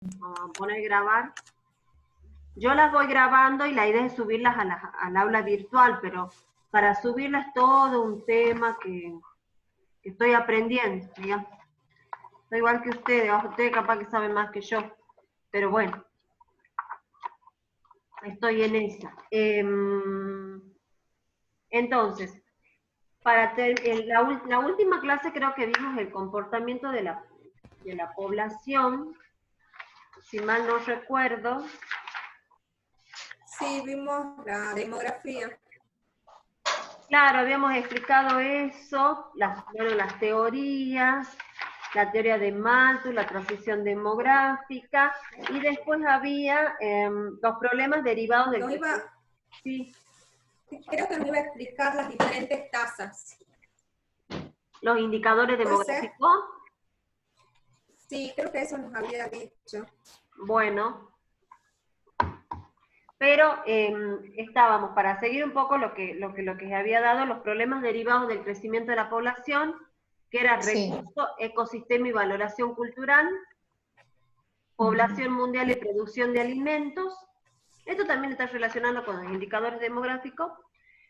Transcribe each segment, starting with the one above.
Vamos a poner grabar. Yo las voy grabando y la idea es subirlas al aula virtual, pero para subirlas es todo un tema que estoy aprendiendo, digamos. Estoy igual que ustedes capaz que saben más que yo, pero bueno, estoy en esa. Entonces, la última clase creo que vimos el comportamiento de la población, si mal no recuerdo. Sí, vimos la demografía. Claro, habíamos explicado eso, las teorías, la teoría de Malthus, la transición demográfica, y después había los problemas derivados del... Sí. Creo que me iba a explicar las diferentes tasas. Los indicadores demográficos. Sí, creo que eso nos había dicho. Bueno, pero estábamos, para seguir un poco lo que se había dado, los problemas derivados del crecimiento de la población, que era recurso, ecosistema y valoración cultural, población mundial y producción de alimentos. Esto también está relacionado con los indicadores demográficos,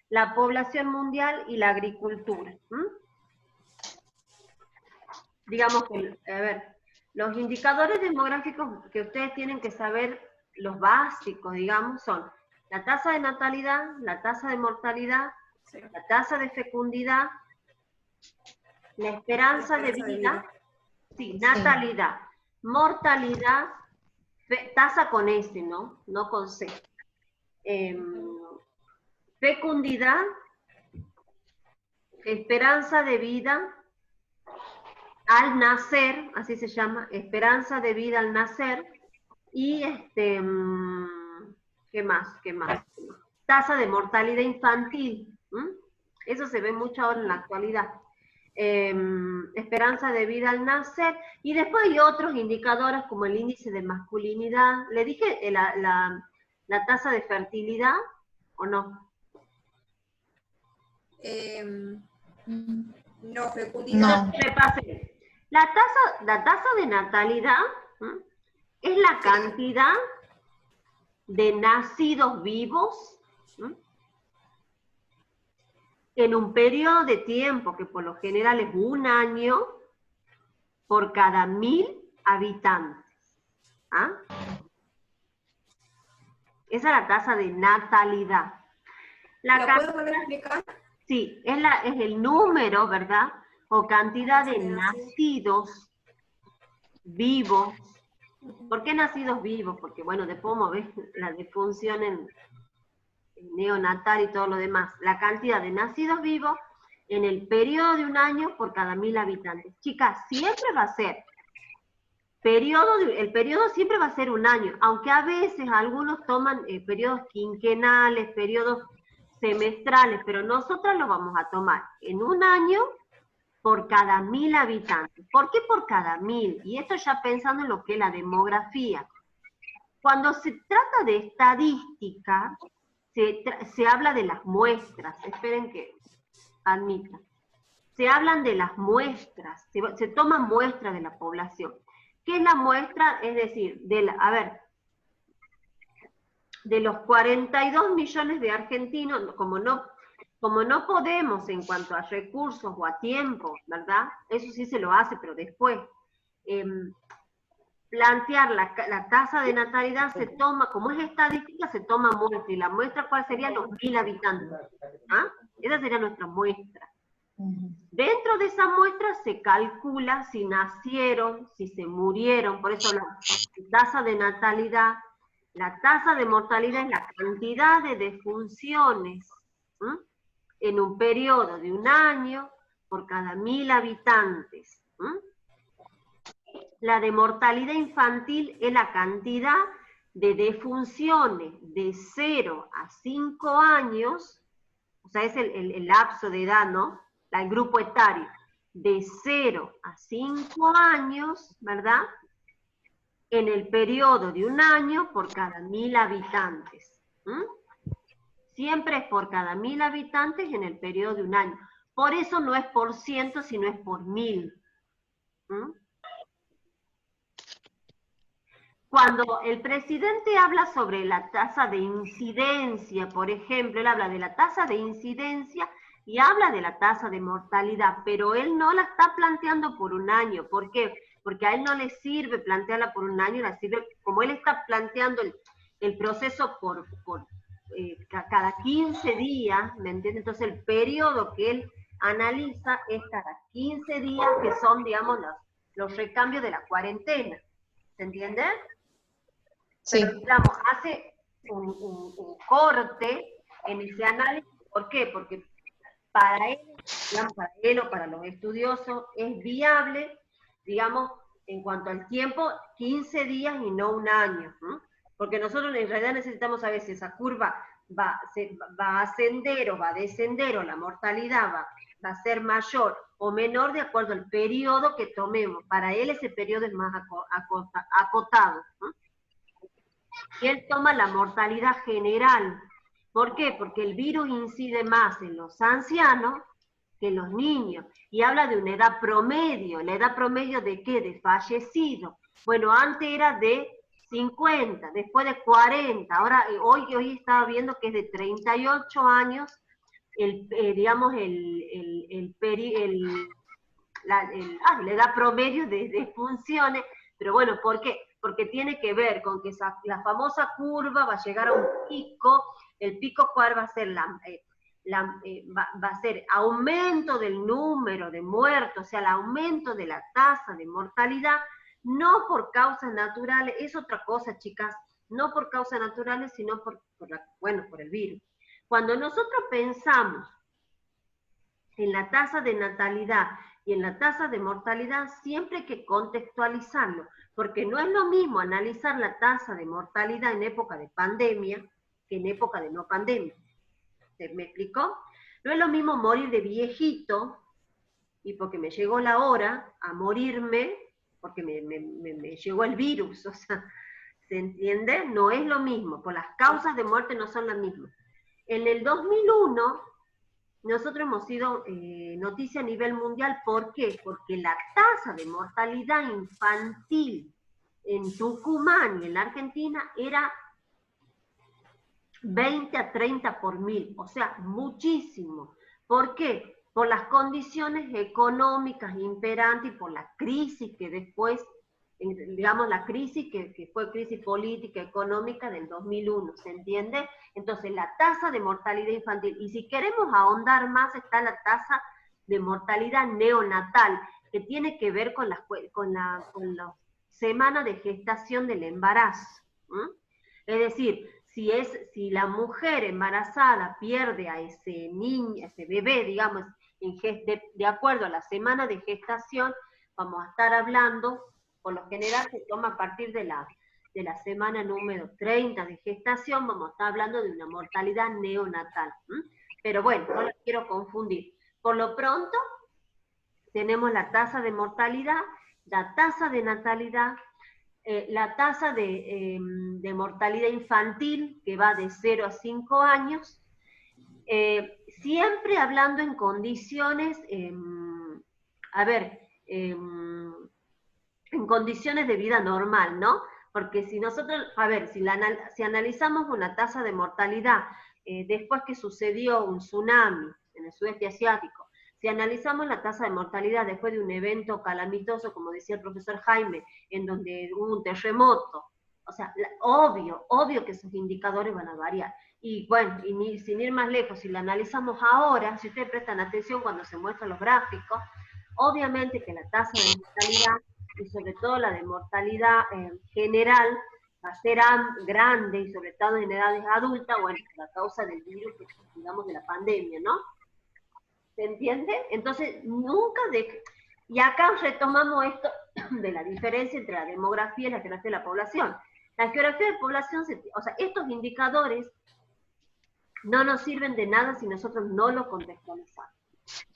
la población mundial y la agricultura. Digamos que, a ver, los indicadores demográficos que ustedes tienen que saber, los básicos, digamos, son la tasa de natalidad, la tasa de mortalidad, la tasa de fecundidad, la esperanza de vida, sí, natalidad, mortalidad, tasa con S, ¿no? No con C. Fecundidad, esperanza de vida al nacer, así se llama, esperanza de vida al nacer, y ¿qué más? Tasa de mortalidad infantil, eso se ve mucho ahora en la actualidad. Esperanza de vida al nacer, y después hay otros indicadores como el índice de masculinidad. ¿Le dije la tasa de fertilidad o no? No, fecundidad. No. Repase. La tasa de natalidad es la cantidad de nacidos vivos en un periodo de tiempo que por lo general es un año por cada 1000 habitantes. ¿Ah? Esa es la tasa de natalidad. ¿Lo puedo volver a explicar? Sí, es el número, ¿verdad? O cantidad de nacidos vivos. ¿Por qué nacidos vivos? Porque, bueno, después vamos a ver la defunción en neonatal y todo lo demás. La cantidad de nacidos vivos en el periodo de un año por cada 1000 habitantes. Chicas, siempre va a ser el periodo siempre va a ser un año, aunque a veces algunos toman periodos quinquenales, periodos semestrales, pero nosotras lo vamos a tomar en un año por cada 1000 habitantes. ¿Por qué por cada 1000? Y esto ya pensando en lo que es la demografía. Cuando se trata de estadística, se habla de las muestras. Esperen que admita. Se hablan de las muestras, se toman muestras de la población. ¿Qué es la muestra? Es decir, de los 42 millones de argentinos, como no podemos en cuanto a recursos o a tiempo, ¿verdad? Eso sí se lo hace, pero después. Plantear la tasa de natalidad se toma, como es estadística, se toma muestra. ¿Y la muestra cuál sería? Los 1000 habitantes. ¿Ah? Esa sería nuestra muestra. Dentro de esa muestra se calcula si nacieron, si se murieron, por eso la tasa de natalidad, la tasa de mortalidad es la cantidad de defunciones en un periodo de un año por cada 1000 habitantes. La de mortalidad infantil es la cantidad de defunciones de 0 a 5 años, o sea, es el lapso de edad, ¿no? El grupo etario, de 0 a 5 años, ¿verdad? En el periodo de un año por cada 1000 habitantes. Siempre es por cada 1000 habitantes en el periodo de un año. Por eso no es por ciento, sino es por 1000. Cuando el presidente habla sobre la tasa de incidencia, por ejemplo, él habla de la tasa de incidencia y habla de la tasa de mortalidad, pero él no la está planteando por un año. ¿Por qué? Porque a él no le sirve plantearla por un año, la sirve, como él está planteando el proceso por cada 15 días, ¿me entiendes? Entonces el periodo que él analiza es cada 15 días, que son, digamos, los recambios de la cuarentena. ¿Se entiende? Sí. Pero, digamos, hace un corte en ese análisis. ¿Por qué? Porque para él, digamos, para él o para los estudiosos, es viable, digamos, en cuanto al tiempo, 15 días y no un año. ¿No? Porque nosotros en realidad necesitamos saber si esa curva va a ascender o va a descender, o la mortalidad va a ser mayor o menor de acuerdo al periodo que tomemos. Para él ese periodo es más acotado. ¿No? Y él toma la mortalidad general. ¿Por qué? Porque el virus incide más en los ancianos que en los niños. Y habla de una edad promedio. ¿La edad promedio de qué? De fallecido. Bueno, antes era de 50, después de 40. Ahora, hoy estaba viendo que es de 38 años, la edad promedio de funciones. Pero bueno, ¿por qué? Porque tiene que ver con que la famosa curva va a llegar a un pico. El pico, ¿cuál va a ser? Va a ser aumento del número de muertos, o sea, el aumento de la tasa de mortalidad, no por causas naturales, es otra cosa, chicas, no por causas naturales, sino por el virus. Cuando nosotros pensamos en la tasa de natalidad y en la tasa de mortalidad, siempre hay que contextualizarlo, porque no es lo mismo analizar la tasa de mortalidad en época de pandemia que en época de no pandemia. ¿Me explicó? No es lo mismo morir de viejito y porque me llegó la hora a morirme porque me llegó el virus, o sea, ¿se entiende? No es lo mismo, por las causas de muerte no son las mismas. En el 2001, nosotros hemos sido noticia a nivel mundial. ¿Por qué? Porque la tasa de mortalidad infantil en Tucumán y en la Argentina era 20 a 30 por 1000, o sea, muchísimo. ¿Por qué? Por las condiciones económicas imperantes y por la crisis que después, digamos, la crisis que fue crisis política, económica del 2001, ¿se entiende? Entonces, la tasa de mortalidad infantil, y si queremos ahondar más, está la tasa de mortalidad neonatal, que tiene que ver con la semana de gestación del embarazo. Es decir, si la mujer embarazada pierde a ese niño, a ese bebé, digamos, de acuerdo a la semana de gestación, vamos a estar hablando, por lo general se toma a partir de la semana número 30 de gestación, vamos a estar hablando de una mortalidad neonatal. Pero bueno, no la quiero confundir. Por lo pronto, tenemos la tasa de mortalidad, la tasa de natalidad, la tasa de mortalidad infantil, que va de 0 a 5 años, siempre hablando en condiciones, en condiciones de vida normal, ¿no? Porque si nosotros, si analizamos una tasa de mortalidad después que sucedió un tsunami en el sudeste asiático, si analizamos la tasa de mortalidad después de un evento calamitoso, como decía el profesor Jaime, en donde hubo un terremoto, o sea, obvio que esos indicadores van a variar. Y bueno, sin ir más lejos, si la analizamos ahora, si ustedes prestan atención cuando se muestran los gráficos, obviamente que la tasa de mortalidad, y sobre todo la de mortalidad general, va a ser grande, y sobre todo en edades adultas, bueno, la causa del virus, digamos, de la pandemia, ¿no? ¿Se entiende? Entonces, y acá retomamos esto de la diferencia entre la demografía y la geografía de la población. La geografía de la población, o sea, estos indicadores no nos sirven de nada si nosotros no los contextualizamos.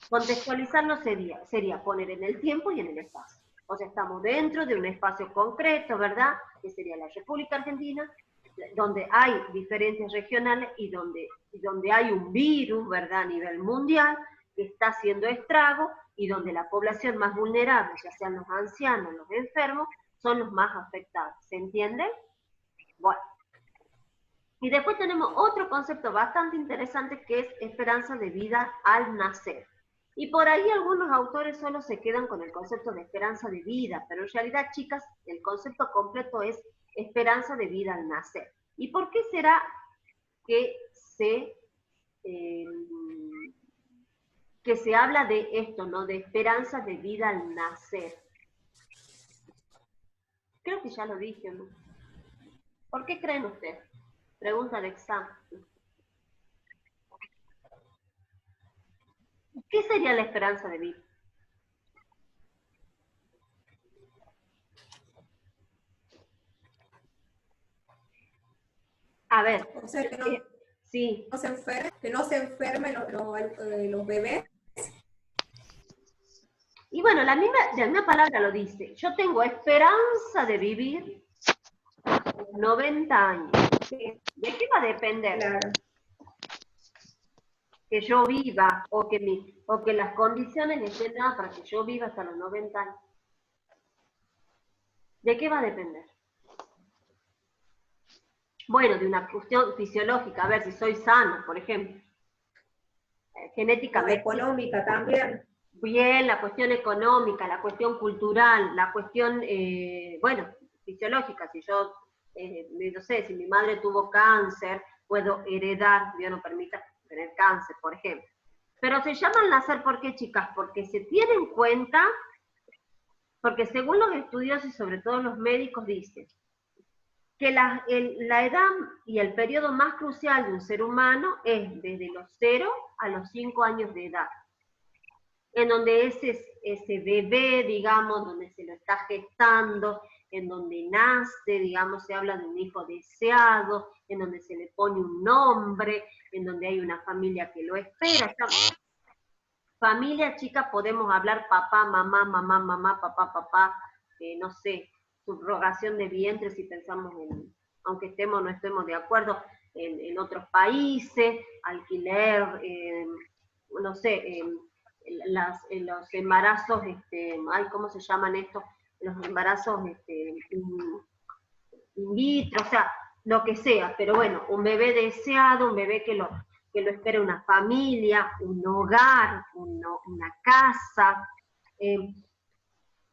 Contextualizarlo sería poner en el tiempo y en el espacio. O sea, estamos dentro de un espacio concreto, ¿verdad? Que sería la República Argentina, donde hay diferentes regionales y donde hay un virus, ¿verdad?, a nivel mundial, que está haciendo estrago, y donde la población más vulnerable, ya sean los ancianos, los enfermos, son los más afectados, ¿se entiende? Bueno. Y después tenemos otro concepto bastante interesante que es esperanza de vida al nacer. Y por ahí algunos autores solo se quedan con el concepto de esperanza de vida, pero en realidad, chicas, el concepto completo es esperanza de vida al nacer. ¿Y por qué será que se habla de esto, ¿no? De esperanza de vida al nacer? Creo que ya lo dije, ¿no? ¿Por qué creen ustedes? Pregunta de examen. ¿Qué sería la esperanza de vida? A ver. O sea, que sí. no se enfermen los bebés. Y bueno, la misma palabra lo dice. Yo tengo esperanza de vivir 90 años. ¿De qué va a depender? Claro. Que yo viva o que las condiciones estén dadas para que yo viva hasta los 90 años. ¿De qué va a depender? Bueno, de una cuestión fisiológica, a ver si soy sano, por ejemplo. Genéticamente. Económica también. Bien, la cuestión económica, la cuestión cultural, la cuestión, bueno, fisiológica. Si yo, no sé, si mi madre tuvo cáncer, puedo heredar, Dios no permita, tener cáncer, por ejemplo. Pero se llaman nacer, ¿por qué, chicas? Porque se tiene en cuenta, porque según los estudiosos y sobre todo los médicos dicen, que la edad y el periodo más crucial de un ser humano es desde los 0 a los 5 años de edad, en donde ese bebé, digamos, donde se lo está gestando, en donde nace, digamos, se habla de un hijo deseado, en donde se le pone un nombre, en donde hay una familia que lo espera. Familia, chicas, podemos hablar papá, mamá, mamá, mamá, papá, papá, no sé, subrogación de vientre si pensamos en, aunque estemos o no estemos de acuerdo, en otros países, alquiler, no sé, los embarazos, ¿cómo se llaman estos? Los embarazos in vitro, o sea, lo que sea, pero bueno, un bebé deseado, un bebé que lo espera una familia, un hogar, una casa,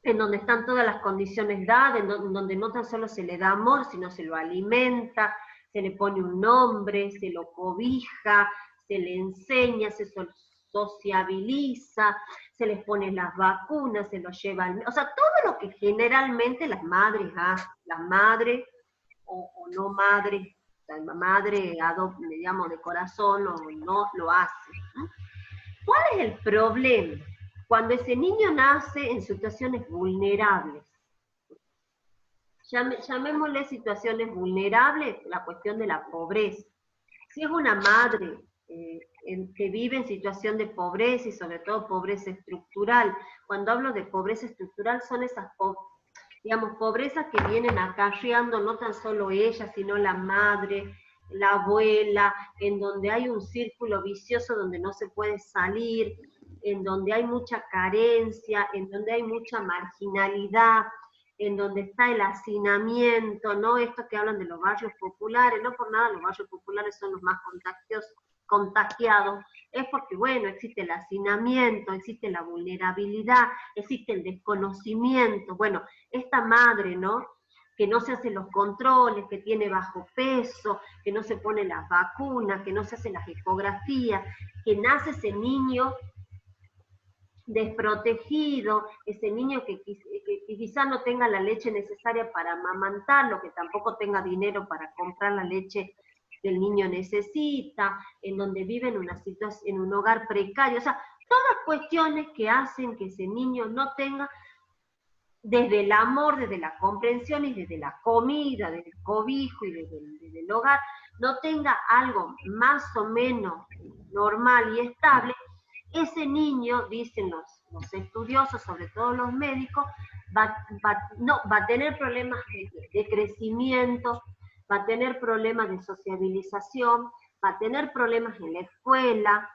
en donde están todas las condiciones dadas, en donde no tan solo se le da amor, sino se lo alimenta, se le pone un nombre, se lo cobija, se le enseña, se sociabiliza, se les pone las vacunas, se lo lleva al... O sea, todo lo que generalmente las madres o no madres, o sea, la madre, digamos, de corazón o no lo hace. ¿Cuál es el problema? Cuando ese niño nace en situaciones vulnerables. Llamémosle situaciones vulnerables, la cuestión de la pobreza. Si es una madre que vive en situación de pobreza y sobre todo pobreza estructural, cuando hablo de pobreza estructural son esas pobrezas que vienen acarreando no tan solo ella, sino la madre, la abuela, en donde hay un círculo vicioso donde no se puede salir, en donde hay mucha carencia, en donde hay mucha marginalidad, en donde está el hacinamiento, ¿no? Esto que hablan de los barrios populares, no por nada los barrios populares son los más contagiados, es porque, bueno, existe el hacinamiento, existe la vulnerabilidad, existe el desconocimiento. Bueno, esta madre, ¿no?, que no se hacen los controles, que tiene bajo peso, que no se pone las vacunas, que no se hacen las ecografías, que nace ese niño desprotegido, ese niño que quizá no tenga la leche necesaria para amamantarlo, que tampoco tenga dinero para comprar la leche que el niño necesita, en donde vive en un hogar precario, o sea, todas cuestiones que hacen que ese niño no tenga, desde el amor, desde la comprensión y desde la comida, desde el cobijo y desde el hogar, no tenga algo más o menos normal y estable, ese niño, dicen los estudiosos, sobre todo los médicos, va a tener problemas de crecimiento, va a tener problemas de sociabilización, va a tener problemas en la escuela,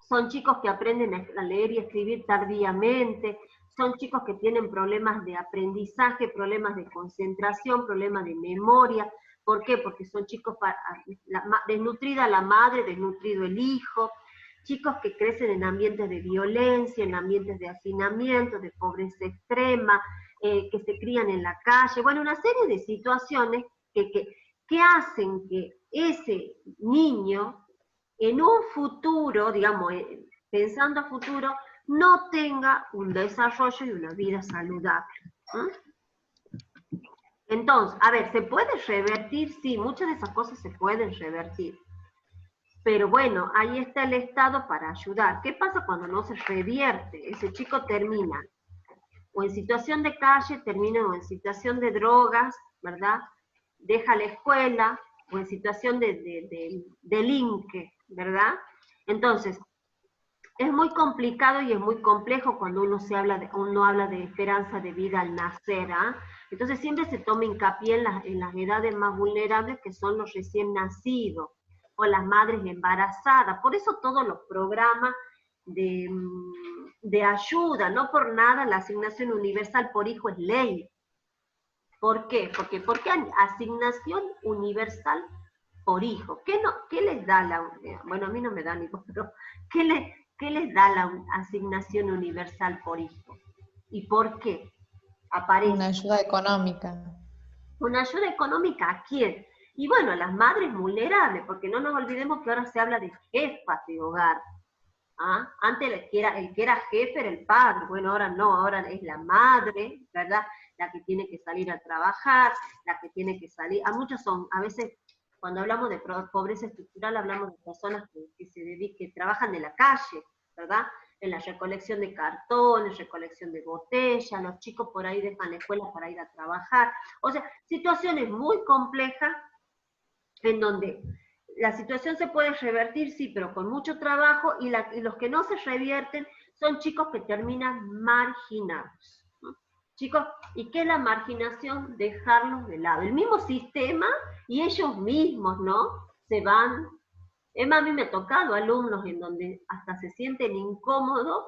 son chicos que aprenden a leer y escribir tardíamente, son chicos que tienen problemas de aprendizaje, problemas de concentración, problemas de memoria. ¿Por qué? Porque son chicos desnutrida la madre, desnutrido el hijo, chicos que crecen en ambientes de violencia, en ambientes de hacinamiento, de pobreza extrema, que se crían en la calle, bueno, una serie de situaciones que hacen que ese niño en un futuro, digamos, pensando a futuro, no tenga un desarrollo y una vida saludable. Entonces, a ver, ¿se puede revertir? Sí, muchas de esas cosas se pueden revertir. Pero bueno, ahí está el Estado para ayudar. ¿Qué pasa cuando no se revierte? Ese chico termina o en situación de calle, termina o en situación de drogas, ¿verdad? Deja la escuela, o en situación de delinque, ¿verdad? Entonces, es muy complicado y es muy complejo cuando uno habla de esperanza de vida al nacer, ¿ah? Entonces siempre se toma hincapié en las edades más vulnerables, que son los recién nacidos, o las madres embarazadas. Por eso todos los programas de ayuda, no por nada la asignación universal por hijo es ley. ¿Por qué? Porque asignación universal por hijo. ¿Qué les da bueno, a mí no me da ni pero ¿qué les da la asignación universal por hijo? ¿Y por qué? Aparece. Una ayuda económica. ¿Una ayuda económica a quién? Y bueno, a las madres vulnerables, porque no nos olvidemos que ahora se habla de jefas de hogar. ¿Ah? Antes el que era jefe era el padre, bueno, ahora no, ahora es la madre, ¿verdad? La que tiene que salir a trabajar, la que tiene que salir, a veces cuando hablamos de pobreza estructural hablamos de personas que trabajan de la calle, ¿verdad? En la recolección de cartones, recolección de botellas, los chicos por ahí dejan la escuela para ir a trabajar, o sea, situaciones muy complejas en donde la situación se puede revertir, sí, pero con mucho trabajo, y los que no se revierten son chicos que terminan marginados, ¿no? Chicos, ¿y qué es la marginación? Dejarlos de lado. El mismo sistema y ellos mismos, ¿no? Se van. A mí me ha tocado alumnos en donde hasta se sienten incómodos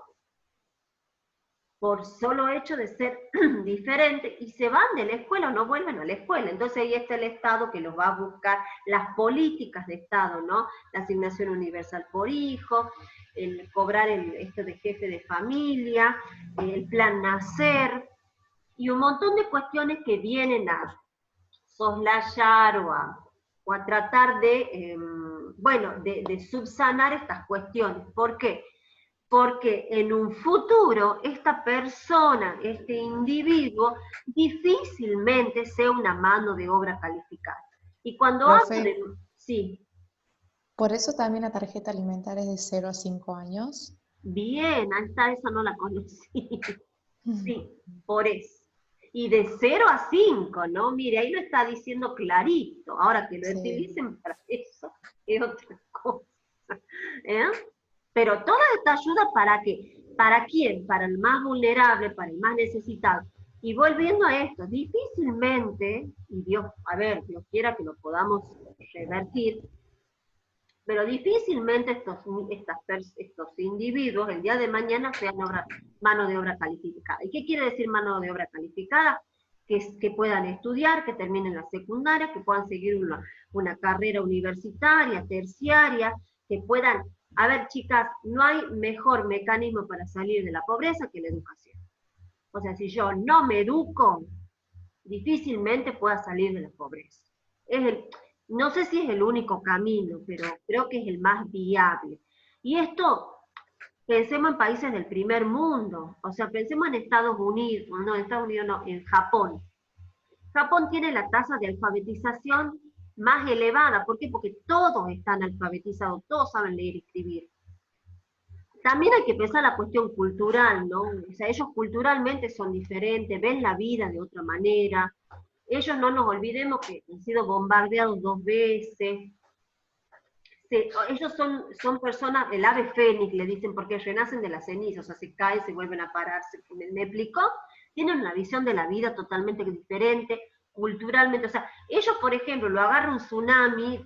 por solo hecho de ser diferente, y se van de la escuela o no vuelven a la escuela. Entonces ahí está el Estado que los va a buscar, las políticas de Estado, ¿no? La asignación universal por hijo, el cobrar esto de jefe de familia, el plan Nacer, y un montón de cuestiones que vienen a soslayar o a tratar de, bueno, de subsanar estas cuestiones. ¿Por qué? Porque en un futuro esta persona, este individuo, difícilmente sea una mano de obra calificada. Y cuando Profe, hablo de... Sí, ¿por eso también la tarjeta alimentaria es de 0 a 5 años? bien, hasta esa no la conocí. Sí, por eso. Y de 0 a 5, ¿no? Mire, ahí lo está diciendo clarito. Ahora que lo Sí. utilicen para eso es otra cosa. ¿Eh? Pero toda esta ayuda, ¿para qué? ¿Para quién? Para el más vulnerable, para el más necesitado. Y volviendo a esto, difícilmente, y Dios quiera que lo podamos revertir, pero difícilmente estos individuos el día de mañana sean mano de obra calificada. ¿Y qué quiere decir mano de obra calificada? Que puedan estudiar, que terminen la secundaria, que puedan seguir una carrera universitaria, terciaria, que puedan... A ver, chicas, no hay mejor mecanismo para salir de la pobreza que la educación. O sea, si yo no me educo, difícilmente pueda salir de la pobreza. No sé si es el único camino, pero creo que es el más viable. Y esto, pensemos en países del primer mundo, o sea, pensemos en Estados Unidos, no, en Estados Unidos no, en Japón. Japón tiene la tasa de alfabetización más elevada. ¿Por qué? Porque todos están alfabetizados, todos saben leer y escribir. También hay que pensar la cuestión cultural, ¿no? O sea, ellos culturalmente son diferentes, ven la vida de otra manera. Ellos, no nos olvidemos que han sido bombardeados 2 veces. Ellos son personas, el ave fénix le dicen, porque renacen de las cenizas, o sea, se caen, se vuelven a pararse. ¿Me explicó? Tienen una visión de la vida totalmente diferente, culturalmente. O sea, ellos, por ejemplo, lo agarra un tsunami,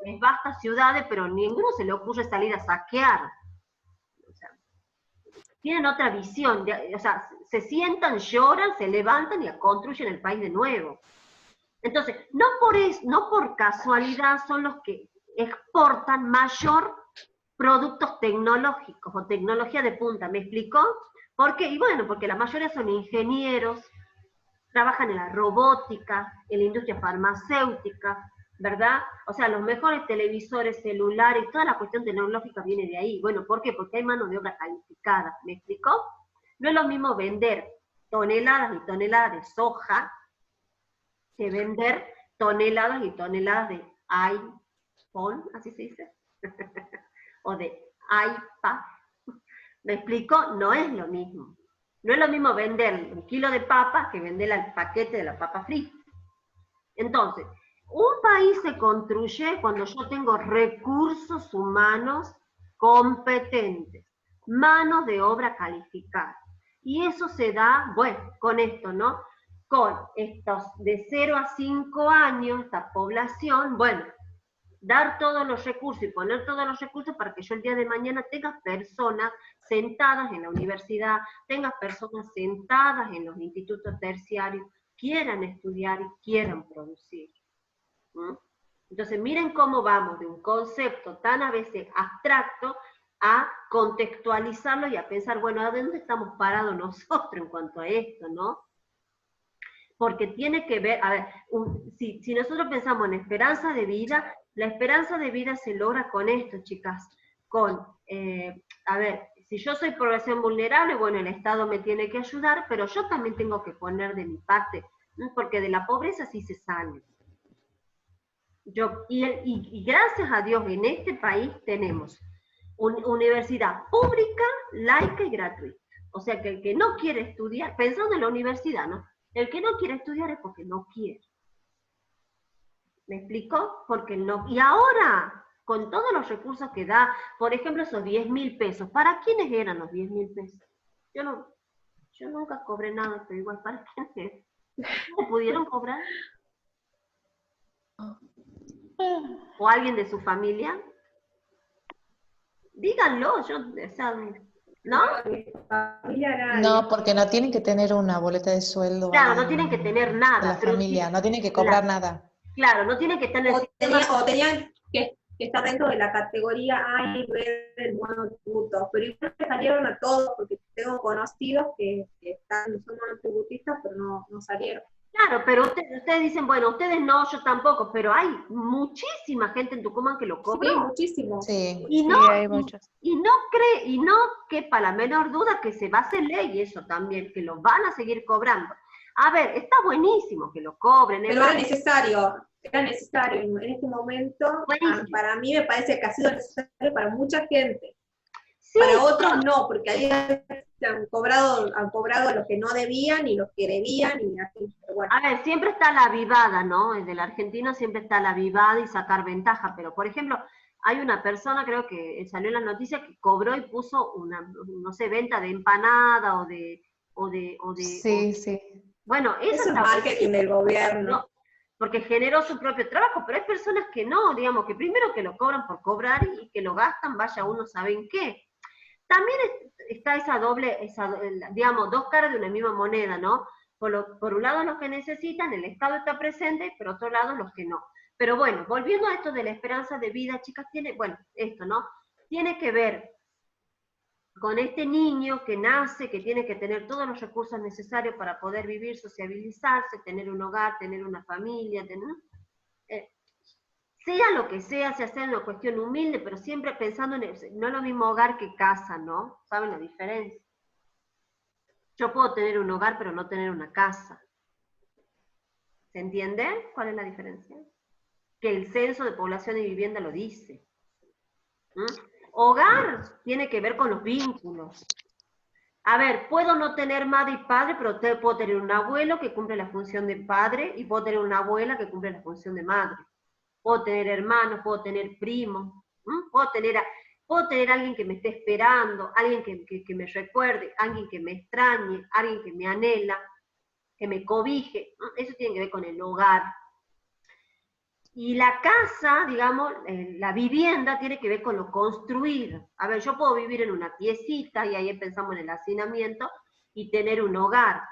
les basta ciudades, pero a ninguno se le ocurre salir a saquear. O sea, tienen otra visión, o sea, se sientan, lloran, se levantan y construyen el país de nuevo. Entonces, no por casualidad son los que exportan mayor productos tecnológicos o tecnología de punta, ¿me explicó? ¿Por qué? Y bueno, porque la mayoría son ingenieros, trabajan en la robótica, en la industria farmacéutica, ¿verdad? O sea, los mejores televisores, celulares, toda la cuestión tecnológica viene de ahí. Bueno, ¿por qué? Porque hay mano de obra calificada, ¿me explicó? No es lo mismo vender toneladas y toneladas de soja que vender toneladas y toneladas de iPhone, así se dice, o de iPad. ¿Me explico? No es lo mismo. No es lo mismo vender un kilo de papas que vender el paquete de la papa frita. Entonces, un país se construye cuando yo tengo recursos humanos competentes, manos de obra calificada. Y eso se da, bueno, con esto, ¿no? Con estos de 0 a 5 años, esta población, bueno, dar todos los recursos y poner todos los recursos para que yo el día de mañana tenga personas sentadas en la universidad, tenga personas sentadas en los institutos terciarios, quieran estudiar y quieran producir. ¿Mm? Entonces, miren cómo vamos de un concepto tan a veces abstracto a contextualizarlo y a pensar, bueno, ¿a dónde estamos parados nosotros en cuanto a esto, no? Porque tiene que ver, a ver, si nosotros pensamos en esperanza de vida, la esperanza de vida se logra con esto, chicas, con, a ver, si yo soy población vulnerable, bueno, el Estado me tiene que ayudar, pero yo también tengo que poner de mi parte, ¿no? Porque de la pobreza sí se sale. Y gracias a Dios en este país tenemos una universidad pública, laica y gratuita. O sea que el que no quiere estudiar, pensando en la universidad, ¿no? El que no quiere estudiar es porque no quiere. ¿Me explico? Porque no. Y ahora, con todos los recursos que da, por ejemplo, esos 10.000 pesos, ¿para quiénes eran los 10.000 pesos? Yo nunca cobré nada, pero igual, ¿para quiénes? ¿No pudieron cobrar? ¿O alguien de su familia? Díganlo, o sea, ¿no? No, porque no tienen que tener una boleta de sueldo Claro, no tienen que tener de nada. la familia, no tienen que Claro, cobrar nada. claro, no tienen que estar en el sistema. O tenían que estar dentro de la categoría A y B del monotributo, pero igual me salieron a todos, porque tengo conocidos que son monotributistas, pero no salieron. Claro, pero ustedes dicen, bueno, ustedes no, yo tampoco, pero hay muchísima gente en Tucumán que lo cobró. Sí, muchísimo. Sí. Y no, Sí, hay muchos. y no quepa la menor duda que se va a hacer ley eso también, que lo van a seguir cobrando. A ver, está buenísimo que lo cobren. Pero era necesario en este momento. Para mí me parece que ha sido necesario para mucha gente. Sí, para otros no, porque ahí han cobrado los que no debían y los que debían y así. Pero bueno. A ver, siempre está la avivada, ¿no? El del argentino siempre está la avivada y sacar ventaja, pero por ejemplo, hay una persona, creo que salió en la noticia, que cobró y puso una, no sé, venta de empanada Sí. Bueno, eso es marketing del gobierno. No, porque generó su propio trabajo, pero hay personas que no, digamos, que primero que lo cobran por cobrar y que lo gastan, vaya uno saben qué. También está esa digamos, dos caras de una misma moneda, ¿no? Por un lado los que necesitan, el Estado está presente, por otro lado los que no. Pero bueno, volviendo a esto de la esperanza de vida, chicas, esto, ¿no? Tiene que ver con este niño que nace, que tiene que tener todos los recursos necesarios para poder vivir, sociabilizarse, tener un hogar, tener una familia, sea lo que sea una cuestión humilde, pero siempre pensando no es lo mismo hogar que casa, ¿no? ¿Saben la diferencia? Yo puedo tener un hogar, pero no tener una casa. ¿Se entiende cuál es la diferencia? Que el censo de población y vivienda lo dice. ¿Mm? Hogar tiene que ver con los vínculos. A ver, puedo no tener madre y padre, pero puedo tener un abuelo que cumple la función de padre y puedo tener una abuela que cumple la función de madre. Puedo tener hermanos, puedo tener primos, puedo tener alguien que me esté esperando, alguien que me recuerde, alguien que me extrañe, alguien que me anhela, que me cobije. Eso tiene que ver con el hogar. Y la casa, digamos, la vivienda tiene que ver con lo construido. A ver, yo puedo vivir en una piecita, y ahí pensamos en el hacinamiento, y tener un hogar.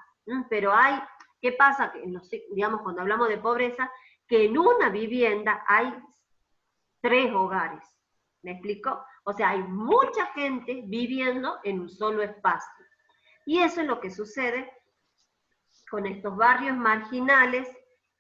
Pero hay, ¿qué pasa? Que digamos, cuando hablamos de pobreza, que en una vivienda hay 3 hogares. ¿Me explico? O sea, hay mucha gente viviendo en un solo espacio. Y eso es lo que sucede con estos barrios marginales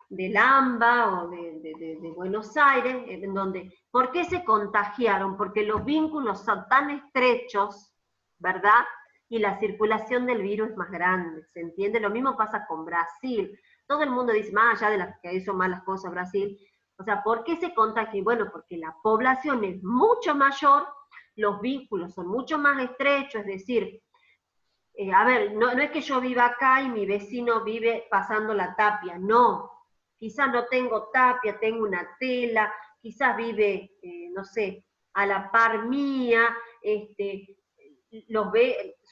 del AMBA o de Buenos Aires, en donde, ¿por qué se contagiaron? Porque los vínculos son tan estrechos, ¿verdad? Y la circulación del virus es más grande, ¿se entiende? Lo mismo pasa con Brasil. Todo el mundo dice, más allá de las que hizo malas cosas Brasil, o sea, ¿por qué se contagia? Bueno, porque la población es mucho mayor, los vínculos son mucho más estrechos, es decir, a ver, no es que yo viva acá y mi vecino vive pasando la tapia, no. Quizás no tengo tapia, tengo una tela, quizás vive, no sé, a la par mía,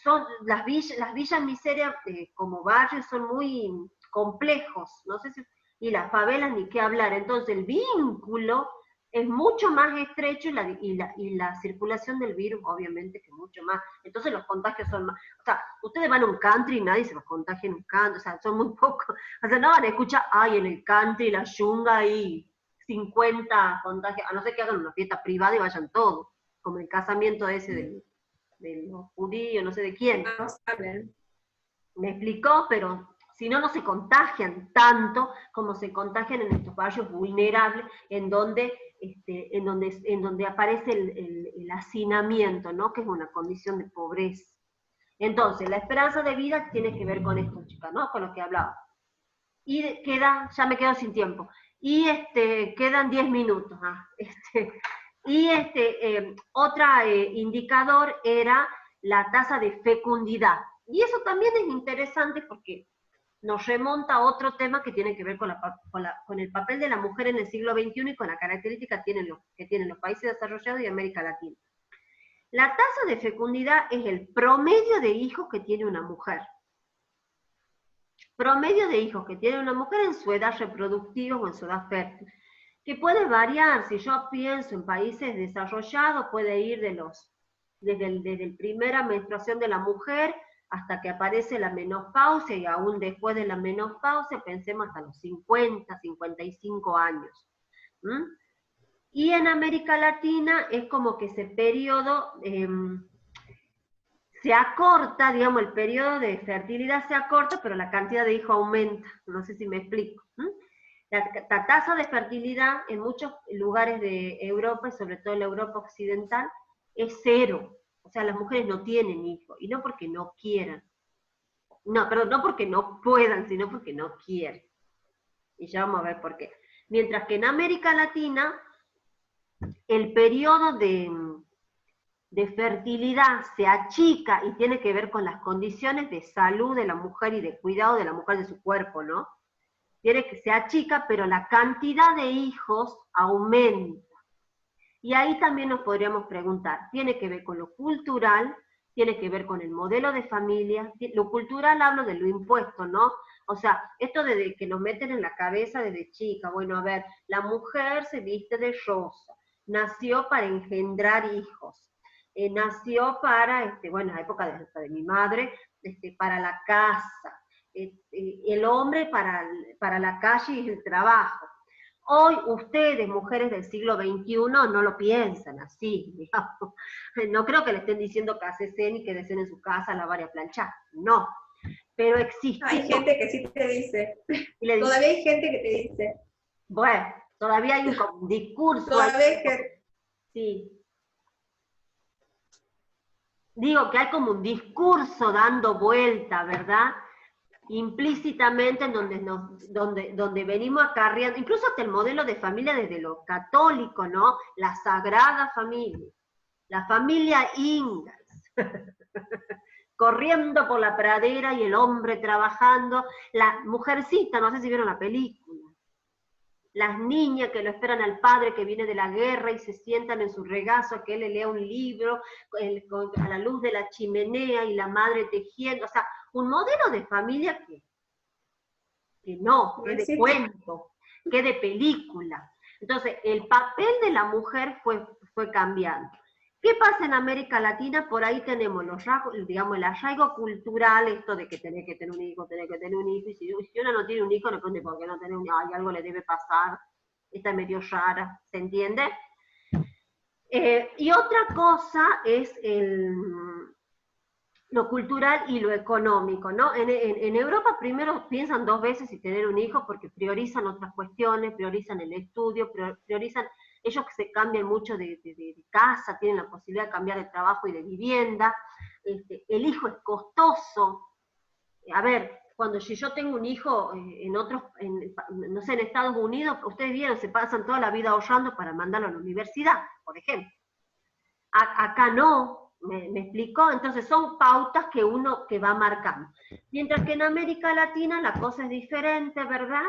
son las villas miserias como barrios son muy complejos, no sé si, y las favelas ni qué hablar, entonces el vínculo es mucho más estrecho y la circulación del virus obviamente que es mucho más, entonces los contagios son más, o sea, ustedes van a un country y nadie se los contagia en un country, o sea, son muy pocos, o sea, no van a escuchar, ay, en el country, la yunga y 50 contagios, a no ser que hagan una fiesta privada y vayan todos, como el casamiento ese de los judíos, no sé de quién. No saben. Me explicó, pero si no, no se contagian tanto como se contagian en estos barrios vulnerables, en donde aparece el hacinamiento, ¿no? Que es una condición de pobreza. Entonces, la esperanza de vida tiene que ver con esto, chicas, ¿no? Con lo que hablaba. Y ya me quedo sin tiempo. Y quedan 10 minutos. Otro indicador era la tasa de fecundidad. Y eso también es interesante porque nos remonta a otro tema que tiene que ver con el papel de la mujer en el siglo XXI y con la característica que tienen los países desarrollados y América Latina. La tasa de fecundidad es el promedio de hijos que tiene una mujer. Promedio de hijos que tiene una mujer en su edad reproductiva o en su edad fértil. Que puede variar, si yo pienso en países desarrollados, puede ir desde la primera menstruación de la mujer hasta que aparece la menopausia, y aún después de la menopausia, pensemos hasta los 50, 55 años. Y en América Latina es como que ese periodo se acorta, digamos, el periodo de fertilidad se acorta, pero la cantidad de hijos aumenta, no sé si me explico. La tasa de fertilidad en muchos lugares de Europa, y sobre todo en la Europa occidental, es 0. O sea, las mujeres no tienen hijos, y no porque no quieran. No, perdón, no porque no puedan, sino porque no quieren. Y ya vamos a ver por qué. Mientras que en América Latina, el periodo de fertilidad se achica y tiene que ver con las condiciones de salud de la mujer y de cuidado de la mujer de su cuerpo, ¿no? Tiene que se achica, pero la cantidad de hijos aumenta. Y ahí también nos podríamos preguntar, ¿tiene que ver con lo cultural? ¿Tiene que ver con el modelo de familia? Lo cultural hablo de lo impuesto, ¿no? O sea, esto de que nos meten en la cabeza desde chica, bueno, a ver, la mujer se viste de rosa, nació para engendrar hijos, nació para, bueno, en la época de mi madre, para la casa, el hombre para la calle y el trabajo. Hoy ustedes, mujeres del siglo XXI, no lo piensan así, digamos. No creo que le estén diciendo que hacen y que deseen en su casa, lavar y planchar, no. Pero existe. Hay gente que sí te dice. Todavía hay gente que te dice. Bueno, todavía hay un discurso. Todavía hay que... Sí. Digo que hay como un discurso dando vuelta, ¿verdad? Implícitamente en donde venimos acarreando, incluso hasta el modelo de familia desde lo católico, ¿no? La Sagrada Familia, la familia Ingalls, corriendo por la pradera y el hombre trabajando, la mujercita, no sé si vieron la película, las niñas que lo esperan al padre que viene de la guerra y se sientan en su regazo a que él le lea un libro a la luz de la chimenea y la madre tejiendo, o sea, un modelo de familia que no, que de cuento, que de película. Entonces, el papel de la mujer fue cambiando. ¿Qué pasa en América Latina? Por ahí tenemos los rasgos, digamos, el arraigo cultural, esto de que tenés que tener un hijo, y si uno no tiene un hijo, no entiende por qué no tener un hijo, ay, algo le debe pasar, está medio rara, ¿se entiende? Y otra cosa es lo cultural y lo económico, ¿no? En Europa primero piensan 2 veces si tener un hijo porque priorizan otras cuestiones, priorizan el estudio, priorizan, ellos que se cambian mucho de casa, tienen la posibilidad de cambiar de trabajo y de vivienda, el hijo es costoso. A ver, cuando si yo tengo un hijo no sé, en Estados Unidos, ustedes vieron, se pasan toda la vida ahorrando para mandarlo a la universidad, por ejemplo. Acá no, ¿me explicó? Entonces son pautas que uno que va marcando. Mientras que en América Latina la cosa es diferente, ¿verdad?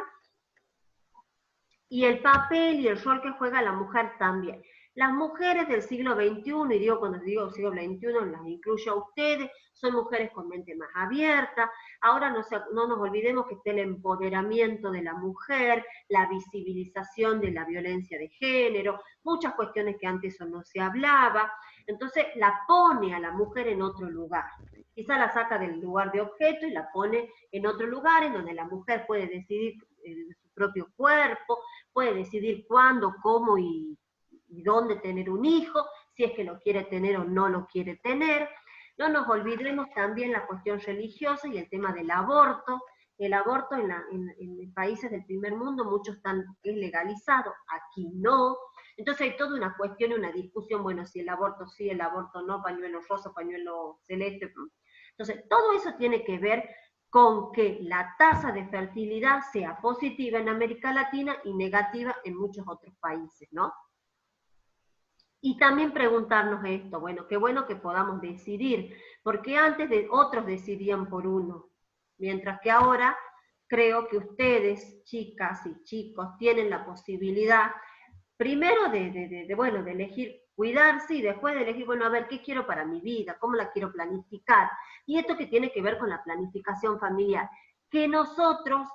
Y el papel y el rol que juega la mujer también. Las mujeres del siglo XXI, y digo cuando digo siglo XXI, las incluyo a ustedes, son mujeres con mente más abierta. Ahora no nos olvidemos que está el empoderamiento de la mujer, la visibilización de la violencia de género, muchas cuestiones que antes eso no se hablaba. Entonces la pone a la mujer en otro lugar. Quizá la saca del lugar de objeto y la pone en otro lugar en donde la mujer puede decidir de su propio cuerpo, puede decidir cuándo, cómo y dónde tener un hijo, si es que lo quiere tener o no lo quiere tener. No nos olvidemos también la cuestión religiosa y el tema del aborto. El aborto en países del primer mundo, muchos es legalizado, aquí no. Entonces hay toda una cuestión y una discusión, bueno, si el aborto sí, el aborto no, pañuelo rosa, pañuelo celeste. Entonces todo eso tiene que ver con que la tasa de fertilidad sea positiva en América Latina y negativa en muchos otros países, ¿no? Y también preguntarnos esto, bueno, qué bueno que podamos decidir, porque antes otros decidían por uno, mientras que ahora creo que ustedes, chicas y chicos, tienen la posibilidad, primero de elegir cuidarse y después de elegir, bueno, a ver, ¿qué quiero para mi vida? ¿Cómo la quiero planificar? Y esto que tiene que ver con la planificación familiar, que nosotros,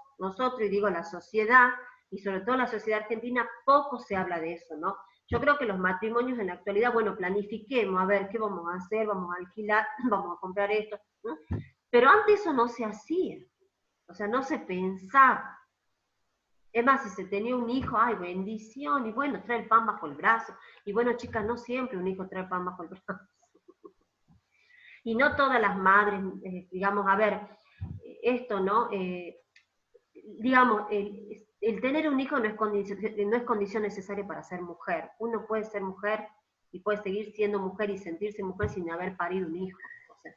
y digo la sociedad, y sobre todo la sociedad argentina, poco se habla de eso, ¿no? Yo creo que los matrimonios en la actualidad, bueno, planifiquemos, a ver, ¿qué vamos a hacer? Vamos a alquilar, vamos a comprar esto, ¿no? Pero antes eso no se hacía, o sea, no se pensaba. Es más, si se tenía un hijo, ¡ay, bendición! Y bueno, trae el pan bajo el brazo. Y bueno, chicas, no siempre un hijo trae el pan bajo el brazo. Y no todas las madres, digamos, a ver, esto, ¿no? Digamos, el tener un hijo no es condición necesaria para ser mujer. Uno puede ser mujer y puede seguir siendo mujer y sentirse mujer sin haber parido un hijo. O sea,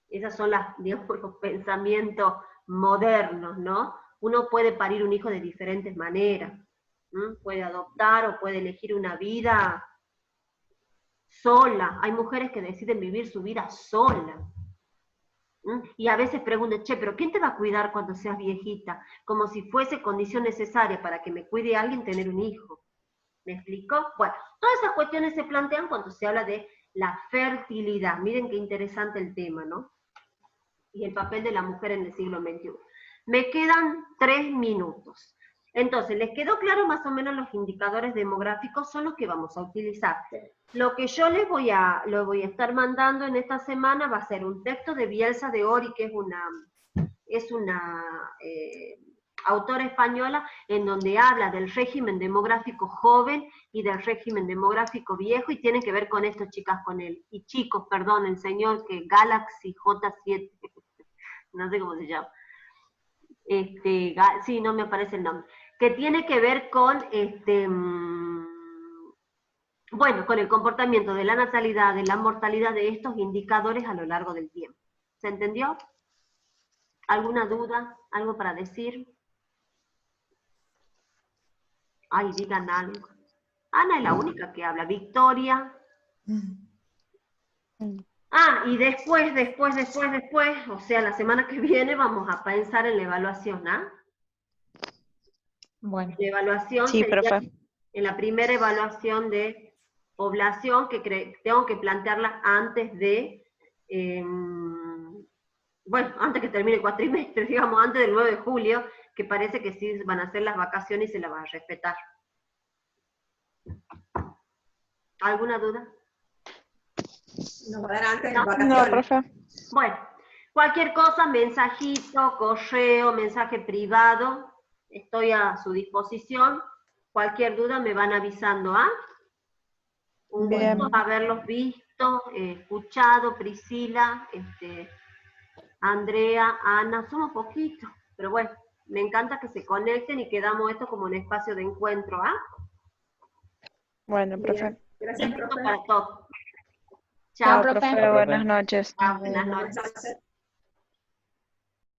esas son digamos, los pensamientos modernos, ¿no? Uno puede parir un hijo de diferentes maneras. Puede adoptar o puede elegir una vida sola. Hay mujeres que deciden vivir su vida sola. Y a veces preguntan, che, pero ¿quién te va a cuidar cuando seas viejita? Como si fuese condición necesaria para que me cuide alguien tener un hijo. ¿Me explico? Bueno, todas esas cuestiones se plantean cuando se habla de la fertilidad. Miren qué interesante el tema, ¿no? Y el papel de la mujer en el siglo XXI. Me quedan 3 minutos. Entonces, ¿les quedó claro más o menos los indicadores demográficos? Son los que vamos a utilizar. Lo que yo les voy a estar mandando en esta semana va a ser un texto de Bielsa de Ori, que es una autora española, en donde habla del régimen demográfico joven y del régimen demográfico viejo, y tiene que ver con esto, chicas, y chicos, perdón, el señor que Galaxy J7, no sé cómo se llama, sí, no me aparece el nombre, que tiene que ver con bueno, con el comportamiento de la natalidad, de la mortalidad de estos indicadores a lo largo del tiempo. ¿Se entendió? ¿Alguna duda? ¿Algo para decir? Ay, digan algo. Ana es la única que habla. Victoria. Ah, y después, o sea, la semana que viene vamos a pensar en la evaluación, ¿ah? Bueno. La evaluación sí, sería profe. en la primera evaluación de población, que tengo que plantearla antes de, bueno, antes que termine el cuatrimestre, digamos, antes del 9 de julio, que parece que sí van a ser las vacaciones y se las van a respetar. ¿Alguna duda? Nos va a dar antes de No, vacaciones. No, profe. Bueno, cualquier cosa, mensajito, correo, mensaje privado, estoy a su disposición. Cualquier duda me van avisando, ¿ah? Un Bien. gusto haberlos visto, escuchado, Priscila, Andrea, Ana, somos poquitos, pero bueno, me encanta que se conecten y quedamos esto como un espacio de encuentro, ¿ah? Bueno, Bien. profe. Gracias, Éxito profe. para todos. Chao, Chao, profe. Profe, buenas noches. buenas noches. Buenas noches.